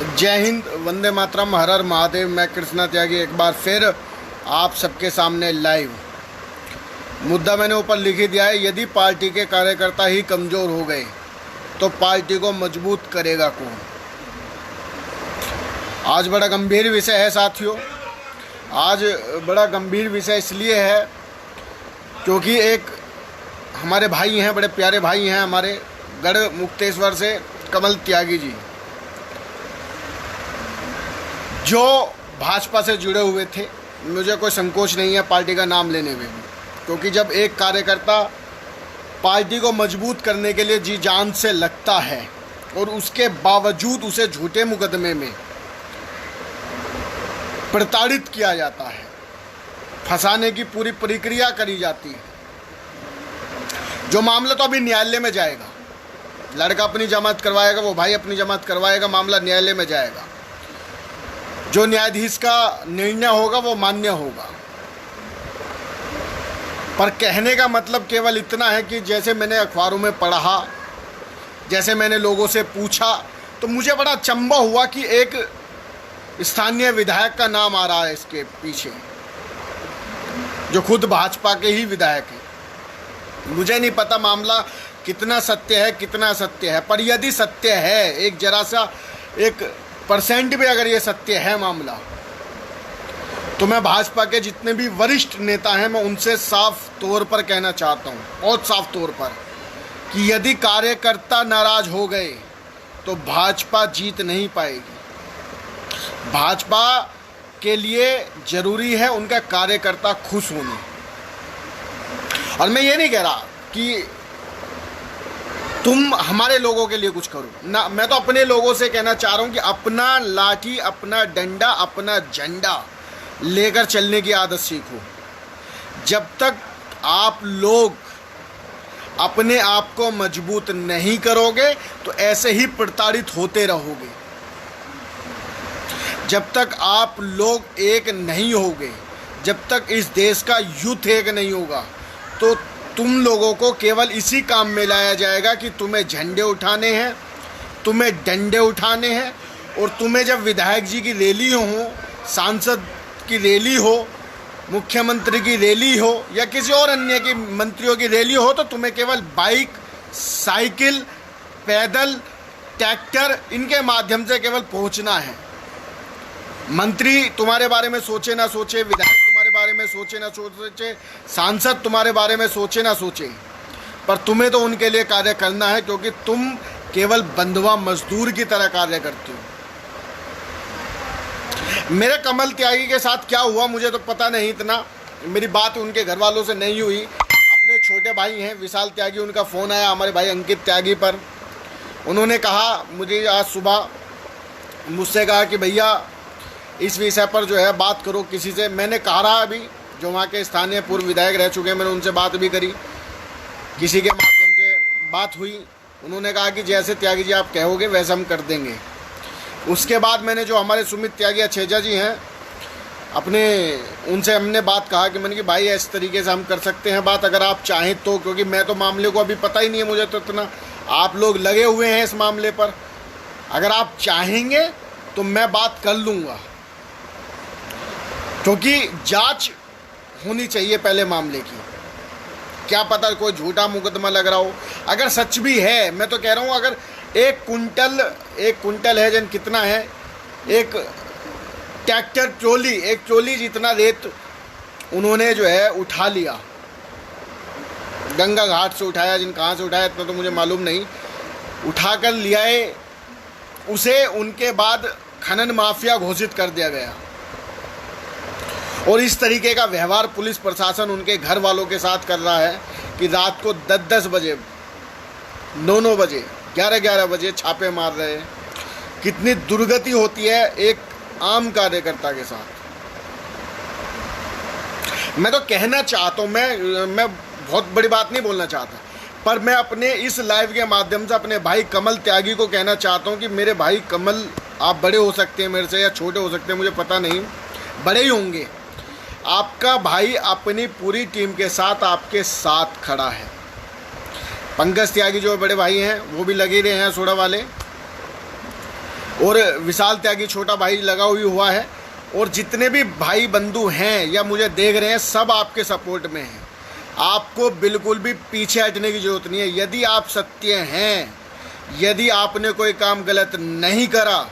जय हिंद, वंदे मातरम, हर हर महादेव। मैं कृष्णा त्यागी एक बार फिर आप सबके सामने लाइव। मुद्दा मैंने ऊपर लिख ही दिया है, यदि पार्टी के कार्यकर्ता ही कमज़ोर हो गए तो पार्टी को मजबूत करेगा कौन। आज बड़ा गंभीर विषय है साथियों। आज बड़ा गंभीर विषय इसलिए है क्योंकि एक हमारे भाई हैं, बड़े प्यारे भाई हैं हमारे गढ़ मुक्तेश्वर से, कमल त्यागी जी, जो भाजपा से जुड़े हुए थे। मुझे कोई संकोच नहीं है पार्टी का नाम लेने में भी, क्योंकि जब एक कार्यकर्ता पार्टी को मजबूत करने के लिए जी जान से लगता है और उसके बावजूद उसे झूठे मुकदमे में प्रताड़ित किया जाता है, फंसाने की पूरी प्रक्रिया करी जाती है। जो मामला तो अभी न्यायालय में जाएगा, लड़का अपनी जमानत करवाएगा, वो भाई अपनी जमानत करवाएगा, मामला न्यायालय में जाएगा। जो न्यायाधीश का निर्णय होगा वो मान्य होगा। पर कहने का मतलब केवल इतना है कि जैसे मैंने अखबारों में पढ़ा, जैसे मैंने लोगों से पूछा, तो मुझे बड़ा अचंभा हुआ कि एक स्थानीय विधायक का नाम आ रहा है इसके पीछे, जो खुद भाजपा के ही विधायक है। मुझे नहीं पता मामला कितना सत्य है, कितना असत्य है, पर यदि सत्य है, एक जरा सा 1% भी अगर ये सत्य है मामला, तो मैं भाजपा के जितने भी वरिष्ठ नेता हैं मैं उनसे साफ तौर पर कहना चाहता हूँ, बहुत साफ तौर पर, कि यदि कार्यकर्ता नाराज हो गए तो भाजपा जीत नहीं पाएगी। भाजपा के लिए जरूरी है उनका कार्यकर्ता खुश होने। और मैं ये नहीं कह रहा कि तुम हमारे लोगों के लिए कुछ करो ना, मैं तो अपने लोगों से कहना चाह रहा हूँ कि अपना लाठी, अपना डंडा, अपना झंडा लेकर चलने की आदत सीखो। जब तक आप लोग अपने आप को मजबूत नहीं करोगे तो ऐसे ही प्रताड़ित होते रहोगे। जब तक आप लोग एक नहीं होगे, जब तक इस देश का यूथ एक नहीं होगा, तो तुम लोगों को केवल इसी काम में लाया जाएगा कि तुम्हें झंडे उठाने हैं, तुम्हें डंडे उठाने हैं, और तुम्हें जब विधायक जी की रैली हो, सांसद की रैली हो, मुख्यमंत्री की रैली हो या किसी और अन्य की मंत्रियों की रैली हो, तो तुम्हें केवल बाइक, साइकिल, पैदल, ट्रैक्टर, इनके माध्यम से केवल पहुंचना है। मंत्री तुम्हारे बारे में सोचे ना सोचे, विधायक तुम्हारे बारे में सोचे ना सोचे, सांसद तुम्हारे बारे में सोचे ना सोचे, पर तुम्हें तो उनके लिए कार्य करना है, क्योंकि तुम केवल बंधुआ मजदूर की तरह कार्य करते हो। मेरे कमल त्यागी के साथ क्या हुआ मुझे तो पता नहीं, इतना मेरी बात उनके घर वालों से नहीं हुई। अपने छोटे भाई हैं विशाल त्यागी, उनका फ़ोन आया हमारे भाई अंकित त्यागी पर। उन्होंने कहा, मुझे आज सुबह मुझसे कहा कि भैया इस विषय पर जो है बात करो किसी से। मैंने कहा अभी जो वहाँ के स्थानीय पूर्व विधायक रह चुके हैं, मैंने उनसे बात भी करी, किसी के माध्यम से बात हुई। उन्होंने कहा कि जैसे त्यागी जी आप कहोगे वैसे हम कर देंगे। उसके बाद मैंने जो हमारे सुमित त्यागी अच्छेजा जी हैं अपने, उनसे हमने बात कहा कि मैंने कि भाई इस तरीके से हम कर सकते हैं बात, अगर आप चाहें तो, क्योंकि मैं तो मामले को अभी पता ही नहीं है मुझे तो इतना, आप लोग लगे हुए हैं इस मामले पर, अगर आप चाहेंगे तो मैं बात कर लूँगा, क्योंकि जांच होनी चाहिए पहले मामले की। क्या पता कोई झूठा मुकदमा लग रहा हो, अगर सच भी है, मैं तो कह रहा हूँ अगर एक कुंटल है जन कितना है, एक ट्रैक्टर ट्रोली, एक ट्रोली जितना रेत उन्होंने जो है उठा लिया, गंगा घाट से उठाया, जिन कहाँ से उठाया इतना तो मुझे मालूम नहीं, उठा कर लिया है उसे। उनके बाद खनन माफिया घोषित कर दिया गया, और इस तरीके का व्यवहार पुलिस प्रशासन उनके घर वालों के साथ कर रहा है कि रात को 10-10 बजे, 9-9 बजे, 11-11 बजे छापे मार रहे हैं। कितनी दुर्गति होती है एक आम कार्यकर्ता के साथ। मैं तो कहना चाहता हूँ, मैं बहुत बड़ी बात नहीं बोलना चाहता, पर मैं अपने इस लाइव के माध्यम से अपने भाई कमल त्यागी को कहना चाहता हूँ कि मेरे भाई कमल, आप बड़े हो सकते हैं मेरे से या छोटे हो सकते हैं, मुझे पता नहीं, बड़े ही होंगे। आपका भाई अपनी पूरी टीम के साथ आपके साथ खड़ा है। पंकज त्यागी जो बड़े भाई हैं वो भी लगे रहे हैं सोडा वाले, और विशाल त्यागी छोटा भाई लगा हुआ है, और जितने भी भाई बंधु हैं या मुझे देख रहे हैं, सब आपके सपोर्ट में हैं। आपको बिल्कुल भी पीछे हटने की ज़रूरत नहीं है। यदि आप सत्य हैं, यदि आपने कोई काम गलत नहीं करा,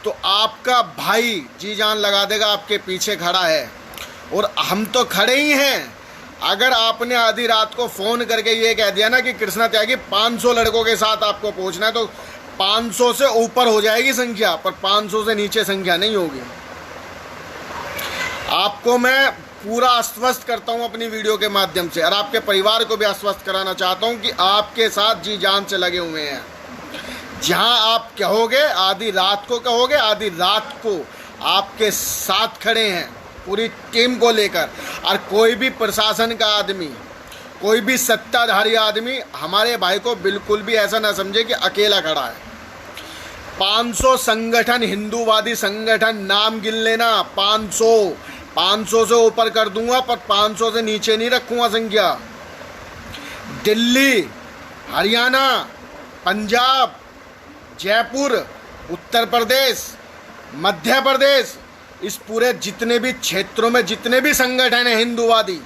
तो आपका भाई जी जान लगा देगा, आपके पीछे खड़ा है। और हम तो खड़े ही हैं। अगर आपने आधी रात को फ़ोन करके ये कह दिया ना कि कृष्णा त्यागी 500 लड़कों के साथ आपको पहुंचना है, तो 500 से ऊपर हो जाएगी संख्या, पर 500 से नीचे संख्या नहीं होगी। आपको मैं पूरा आश्वस्त करता हूं अपनी वीडियो के माध्यम से, और आपके परिवार को भी आश्वस्त कराना चाहता हूं कि आपके साथ जी जान से लगे हुए हैं। जहां आप कहोगे, आधी रात को कहोगे, आधी रात को आपके साथ खड़े हैं पूरी टीम को लेकर। और कोई भी प्रशासन का आदमी, कोई भी सत्ताधारी आदमी हमारे भाई को बिल्कुल भी ऐसा ना समझे कि अकेला खड़ा है। 500 संगठन, हिंदूवादी संगठन नाम गिन लेना, 500 से ऊपर कर दूंगा, पर 500 से नीचे नहीं रखूंगा संख्या। दिल्ली, हरियाणा, पंजाब, जयपुर, उत्तर प्रदेश, मध्य प्रदेश, इस पूरे जितने भी क्षेत्रों में जितने भी संगठन हैं हिंदूवादी,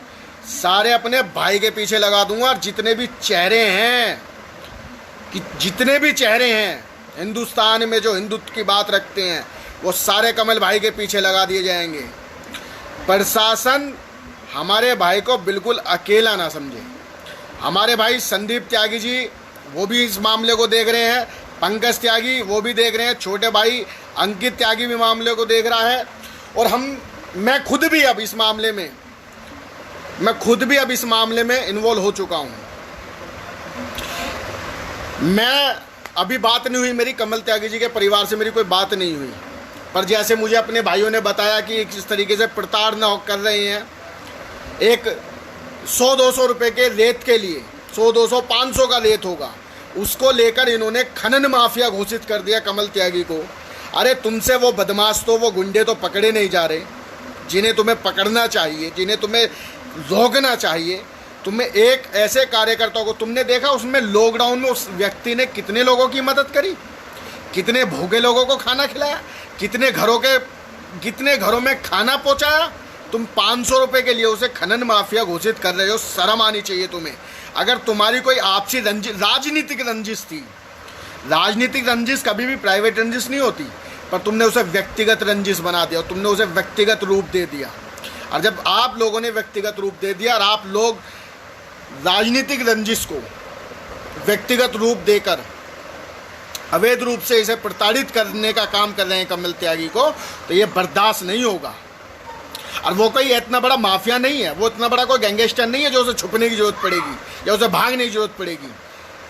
सारे अपने भाई के पीछे लगा दूंगा। और जितने भी चेहरे हैं, कि जितने भी चेहरे हैं हिंदुस्तान में जो हिंदुत्व की बात रखते हैं, वो सारे कमल भाई के पीछे लगा दिए जाएंगे। प्रशासन हमारे भाई को बिल्कुल अकेला ना समझे। हमारे भाई संदीप त्यागी जी, वो भी इस मामले को देख रहे हैं। पंकज त्यागी वो भी देख रहे हैं। छोटे भाई अंकित त्यागी भी मामले को देख रहा है। और मैं खुद भी अब इस मामले में इन्वॉल्व हो चुका हूँ। मैं अभी बात नहीं हुई मेरी कमल त्यागी जी के परिवार से, मेरी कोई बात नहीं हुई, पर जैसे मुझे अपने भाइयों ने बताया कि किस तरीके से प्रताड़ना कर रहे हैं, एक 100-200 रुपये के रेत के लिए, 100-200 500 का रेत होगा, उसको लेकर इन्होंने खनन माफिया घोषित कर दिया कमल त्यागी को। अरे तुमसे वो बदमाश, तो वो गुंडे तो पकड़े नहीं जा रहे जिन्हें तुम्हें पकड़ना चाहिए, जिन्हें तुम्हें रोकना चाहिए। तुम्हें एक ऐसे कार्यकर्ता को तुमने देखा, उसमें लॉकडाउन में उस व्यक्ति ने कितने लोगों की मदद करी, कितने भूखे लोगों को खाना खिलाया, कितने घरों में खाना पहुंचाया। तुम 500 रुपये के लिए उसे खनन माफिया घोषित कर रहे हो। शर्म आनी चाहिए तुम्हें। अगर तुम्हारी कोई आपसी राजनीतिक रंजिश थी, राजनीतिक रंजिश कभी भी प्राइवेट रंजिश नहीं होती, पर तुमने उसे व्यक्तिगत रंजिश बना दिया, तुमने उसे व्यक्तिगत रूप दे दिया। और जब आप लोगों ने व्यक्तिगत रूप दे दिया और आप लोग राजनीतिक रंजिश को व्यक्तिगत रूप देकर अवैध रूप से इसे प्रताड़ित करने का काम कर रहे हैं कमल त्यागी को, तो ये बर्दाश्त नहीं होगा। और वो कोई इतना बड़ा माफिया नहीं है, वो इतना बड़ा कोई गैंगस्टर नहीं है जो उसे छुपने की जरूरत पड़ेगी या उसे भागने की जरूरत पड़ेगी।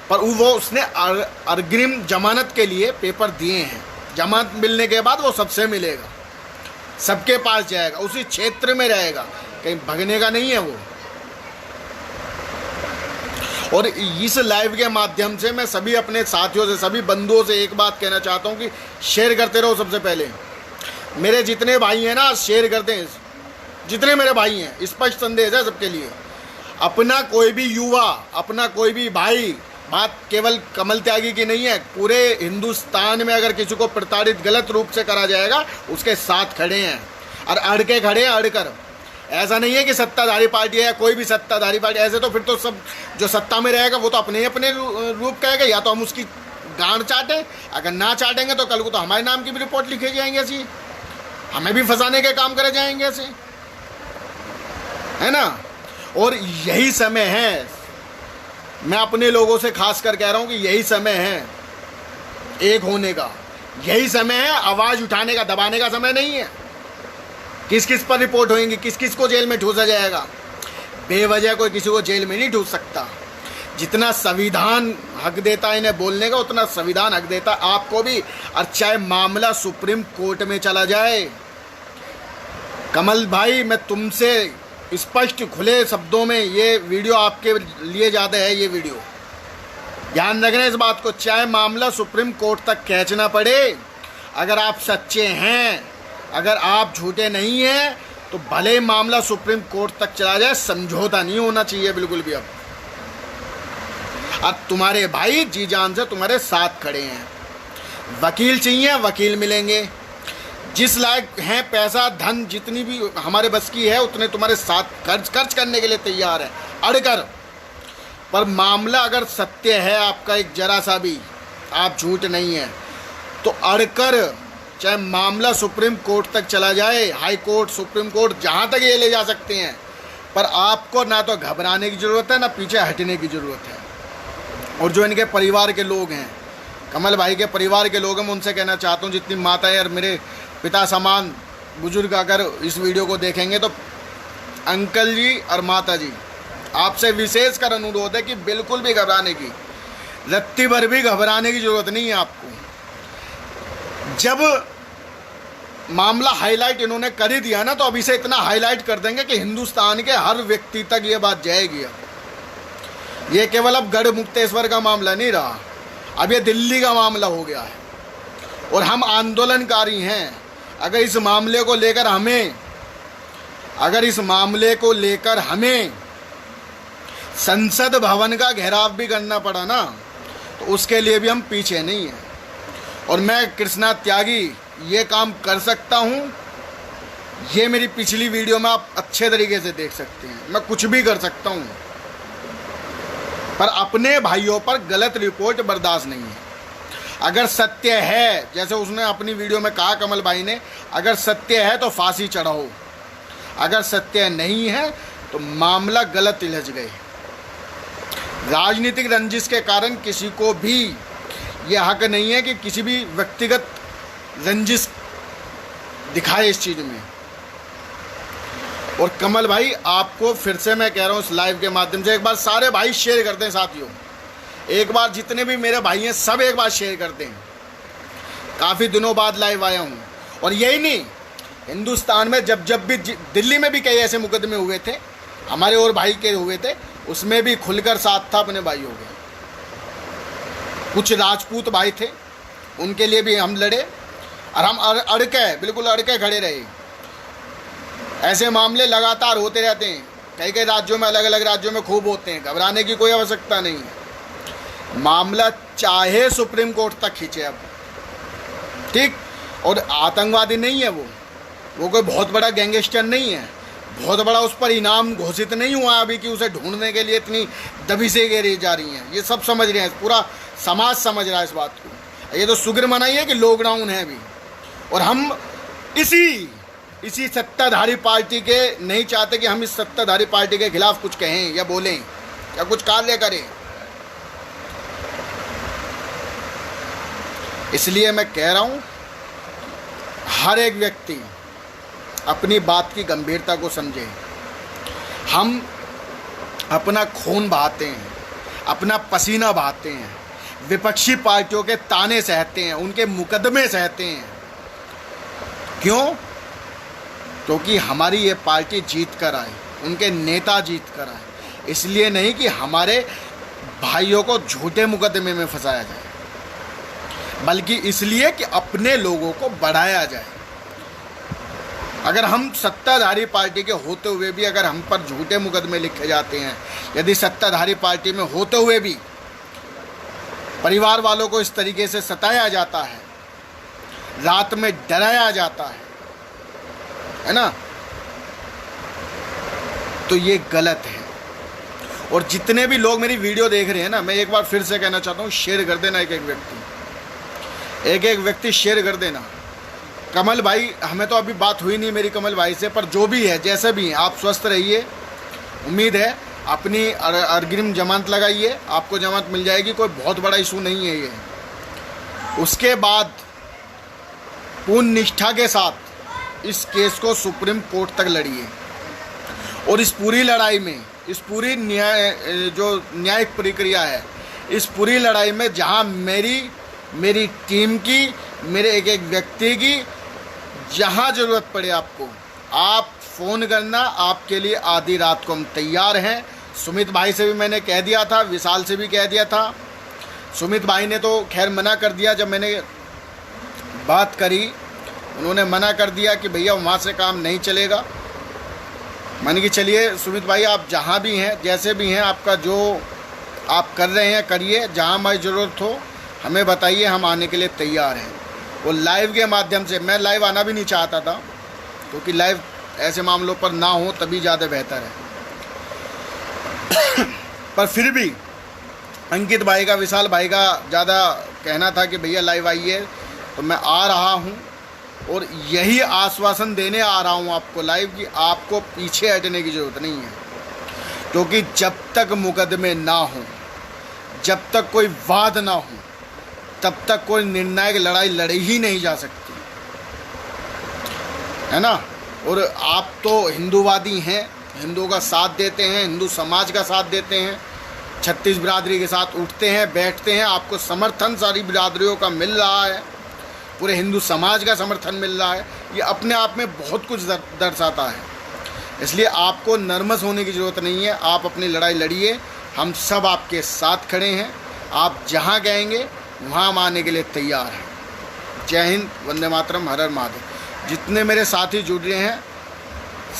पर उसने अग्रिम जमानत के लिए पेपर दिए हैं। जमानत मिलने के बाद वो सबसे मिलेगा, सबके पास जाएगा, उसी क्षेत्र में रहेगा, कहीं भगने का नहीं है वो। और इस लाइव के माध्यम से मैं सभी अपने साथियों से, सभी बंधुओं से एक बात कहना चाहता हूँ कि शेयर करते रहो। सबसे पहले मेरे जितने भाई हैं ना, शेयर करते हैं। जितने मेरे भाई हैं, स्पष्ट संदेश है सबके लिए। अपना कोई भी युवा, अपना कोई भी भाई, बात केवल कमल त्यागी की नहीं है, पूरे हिंदुस्तान में अगर किसी को प्रताड़ित गलत रूप से करा जाएगा, उसके साथ खड़े हैं और अड़के खड़े हैं, अड़कर। ऐसा नहीं है कि सत्ताधारी पार्टी है, कोई भी सत्ताधारी पार्टी, ऐसे तो फिर तो सब जो सत्ता में रहेगा वो तो अपने ही अपने रूप कहेगा, या तो हम उसकी गांड चाटें, अगर ना चाटेंगे तो कल को तो हमारे नाम की भी रिपोर्ट लिखे जाएंगे, ऐसी हमें भी फंसाने के काम करे जाएंगे ऐसे, है ना। और यही समय है, मैं अपने लोगों से खास कर कह रहा हूं कि यही समय है एक होने का, यही समय है आवाज़ उठाने का, दबाने का समय नहीं है। किस किस पर रिपोर्ट होंगी, किस किस को जेल में ठूसा जाएगा। बेवजह कोई किसी को जेल में नहीं ठूस सकता। जितना संविधान हक देता है इन्हें बोलने का, उतना संविधान हक देता आपको भी, और चाहे मामला सुप्रीम कोर्ट में चला जाए। कमल भाई, मैं तुमसे स्पष्ट खुले शब्दों में ये वीडियो आपके लिए ज़्यादा है, ये वीडियो ध्यान रखना इस बात को। चाहे मामला सुप्रीम कोर्ट तक खींचना पड़े, अगर आप सच्चे हैं, अगर आप झूठे नहीं हैं, तो भले मामला सुप्रीम कोर्ट तक चला जाए, समझौता नहीं होना चाहिए बिल्कुल भी। अब तुम्हारे भाई जी जान से तुम्हारे साथ खड़े हैं। वकील चाहिए, वकील मिलेंगे। जिस लायक हैं, पैसा धन जितनी भी हमारे बस की है उतने तुम्हारे साथ खर्च करने के लिए तैयार है, अड़कर। पर मामला अगर सत्य है आपका, एक जरा सा भी आप झूठ नहीं है, तो अड़कर चाहे मामला सुप्रीम कोर्ट तक चला जाए, हाई कोर्ट, सुप्रीम कोर्ट, जहाँ तक ये ले जा सकते हैं। पर आपको ना तो घबराने की ज़रूरत है, ना पीछे हटने की ज़रूरत है। और जो इनके परिवार के लोग हैं, कमल भाई के परिवार के लोग हैं, मैं उनसे कहना चाहता हूँ, जितनी माताएं और मेरे पिता समान बुजुर्ग अगर इस वीडियो को देखेंगे, तो अंकल जी और माता जी, आपसे विशेष कर अनुरोध है कि बिल्कुल भी घबराने की, रत्ती भर भी घबराने की ज़रूरत नहीं है आपको। जब मामला हाईलाइट इन्होंने कर ही दिया ना, तो अभी से इतना हाईलाइट कर देंगे कि हिंदुस्तान के हर व्यक्ति तक ये बात जाएगी। अब ये केवल अब गढ़ मुक्तेश्वर का मामला नहीं रहा, अब ये दिल्ली का मामला हो गया है। और हम आंदोलनकारी हैं। अगर इस मामले को लेकर हमें संसद भवन का घेराव भी करना पड़ा ना, तो उसके लिए भी हम पीछे नहीं हैं। और मैं कृष्णा त्यागी ये काम कर सकता हूँ, ये मेरी पिछली वीडियो में आप अच्छे तरीके से देख सकते हैं। मैं कुछ भी कर सकता हूँ, पर अपने भाइयों पर गलत रिपोर्ट बर्दाश्त नहीं है। अगर सत्य है, जैसे उसने अपनी वीडियो में कहा कमल भाई ने, अगर सत्य है तो फांसी चढ़ाओ, अगर सत्य नहीं है तो मामला गलत इलझ गए। राजनीतिक रंजिश के कारण किसी को भी यह हक नहीं है कि किसी भी व्यक्तिगत रंजिश दिखाए इस चीज़ में। और कमल भाई, आपको फिर से मैं कह रहा हूँ इस लाइव के माध्यम से, एक बार सारे भाई शेयर कर दें साथियों, एक बार जितने भी मेरे भाई हैं सब एक बार शेयर कर दें। काफ़ी दिनों बाद लाइव आया हूँ। और यही नहीं, हिंदुस्तान में जब भी, दिल्ली में भी कई ऐसे मुकदमे हुए थे हमारे और भाई के हुए थे, उसमें भी खुलकर साथ था अपने भाइयों के। कुछ राजपूत भाई थे, उनके लिए भी हम लड़े, और हम अड़के, बिल्कुल अड़के खड़े रहे। ऐसे मामले लगातार होते रहते हैं, कई कई राज्यों में, अलग अलग राज्यों में खूब होते हैं। घबराने की कोई आवश्यकता नहीं है। मामला चाहे सुप्रीम कोर्ट तक खींचे अब, ठीक। और आतंकवादी नहीं है वो कोई बहुत बड़ा गैंगस्टर नहीं है, बहुत बड़ा उस पर इनाम घोषित नहीं हुआ अभी कि उसे ढूंढने के लिए इतनी दबिशें घेरी जा रही हैं। ये सब समझ रहे हैं, पूरा समाज समझ रहा है इस बात को। ये तो शुक्र मनाइए है कि लॉकडाउन है अभी। और हम इसी सत्ताधारी पार्टी के नहीं चाहते कि हम इस सत्ताधारी पार्टी के खिलाफ कुछ कहें या बोलें या कुछ कार्य करें। इसलिए मैं कह रहा हूं, हर एक व्यक्ति अपनी बात की गंभीरता को समझे। हम अपना खून बहाते हैं, अपना पसीना बहाते हैं, विपक्षी पार्टियों के ताने सहते हैं, उनके मुकदमे सहते हैं। क्यों? क्योंकि हमारी ये पार्टी जीत कर आए, उनके नेता जीत कर आए। इसलिए नहीं कि हमारे भाइयों को झूठे मुकदमे में फंसाया जाए, बल्कि इसलिए कि अपने लोगों को बढ़ाया जाए। अगर हम सत्ताधारी पार्टी के होते हुए भी अगर हम पर झूठे मुकदमे लिखे जाते हैं, यदि सत्ताधारी पार्टी में होते हुए भी परिवार वालों को इस तरीके से सताया जाता है, रात में डराया जाता है ना, तो ये गलत है। और जितने भी लोग मेरी वीडियो देख रहे हैं ना, मैं एक बार फिर से कहना चाहता हूँ, शेयर कर देना, एक एक व्यक्ति शेयर कर देना। कमल भाई, हमें तो अभी बात हुई नहीं मेरी कमल भाई से, पर जो भी है, जैसे भी हैं, आप स्वस्थ रहिए। उम्मीद है अपनी अग्रिम जमानत लगाइए, आपको जमानत मिल जाएगी, कोई बहुत बड़ा इशू नहीं है ये। उसके बाद पूर्ण निष्ठा के साथ इस केस को सुप्रीम कोर्ट तक लड़िए। और इस पूरी लड़ाई में, इस पूरी न्यायिक प्रक्रिया है, इस पूरी लड़ाई में जहां मेरी टीम की, मेरे एक एक व्यक्ति की जहां ज़रूरत पड़े आपको, आप फ़ोन करना, आपके लिए आधी रात को हम तैयार हैं। सुमित भाई से भी मैंने कह दिया था, विशाल से भी कह दिया था। सुमित भाई ने तो खैर मना कर दिया, जब मैंने बात करी उन्होंने मना कर दिया कि भैया वहाँ से काम नहीं चलेगा। मैंने कि चलिए सुमित भाई, आप जहाँ भी हैं, जैसे भी हैं, आपका जो आप कर रहे हैं करिए, जहाँ हमारी ज़रूरत हो हमें बताइए, हम आने के लिए तैयार हैं। वो लाइव के माध्यम से, मैं लाइव आना भी नहीं चाहता था क्योंकि लाइव ऐसे मामलों पर ना हो तभी ज़्यादा बेहतर है। पर फिर भी अंकित भाई का, विशाल भाई का ज़्यादा कहना था कि भैया लाइव आइए, तो मैं आ रहा हूँ और यही आश्वासन देने आ रहा हूँ आपको लाइव कि आपको पीछे हटने की ज़रूरत नहीं है, क्योंकि जब तक मुकदमे ना हो, जब तक कोई वाद ना हो, तब तक कोई निर्णायक लड़ाई लड़ी ही नहीं जा सकती, है ना। और आप तो हिंदूवादी हैं, हिंदुओं का साथ देते हैं, हिंदू समाज का साथ देते हैं, छत्तीस बिरादरी के साथ उठते हैं बैठते हैं, आपको समर्थन सारी बिरादरियों का मिल रहा है, पूरे हिंदू समाज का समर्थन मिल रहा है। ये अपने आप में बहुत कुछ दर्शाता है। इसलिए आपको नर्वस होने की ज़रूरत नहीं है, आप अपनी लड़ाई लड़िए, हम सब आपके साथ खड़े हैं। आप जहाँ कहेंगे वहाँ हम आने के लिए तैयार हैं। जय हिंद, वंदे मातरम, हर हर महादेव। जितने मेरे साथी जुड़ रहे हैं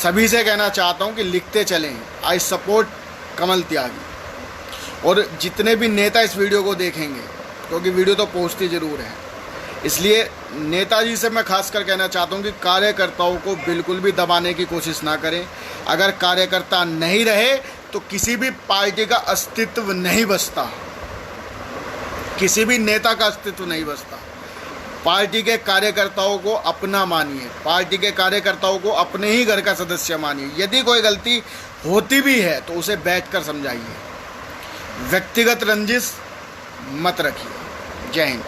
सभी से कहना चाहता हूँ कि लिखते चलें, आई सपोर्ट कमल त्यागी। और जितने भी नेता इस वीडियो को देखेंगे, क्योंकि वीडियो तो पहुँचती ज़रूर है, इसलिए नेताजी से मैं खासकर कहना चाहता हूँ कि कार्यकर्ताओं को बिल्कुल भी दबाने की कोशिश ना करें। अगर कार्यकर्ता नहीं रहे तो किसी भी पार्टी का अस्तित्व नहीं बचता, किसी भी नेता का अस्तित्व नहीं बचता। पार्टी के कार्यकर्ताओं को अपना मानिए, पार्टी के कार्यकर्ताओं को अपने ही घर का सदस्य मानिए। यदि कोई गलती होती भी है तो उसे बैठकर समझाइए, व्यक्तिगत रंजिश मत रखिए। जय हिंद।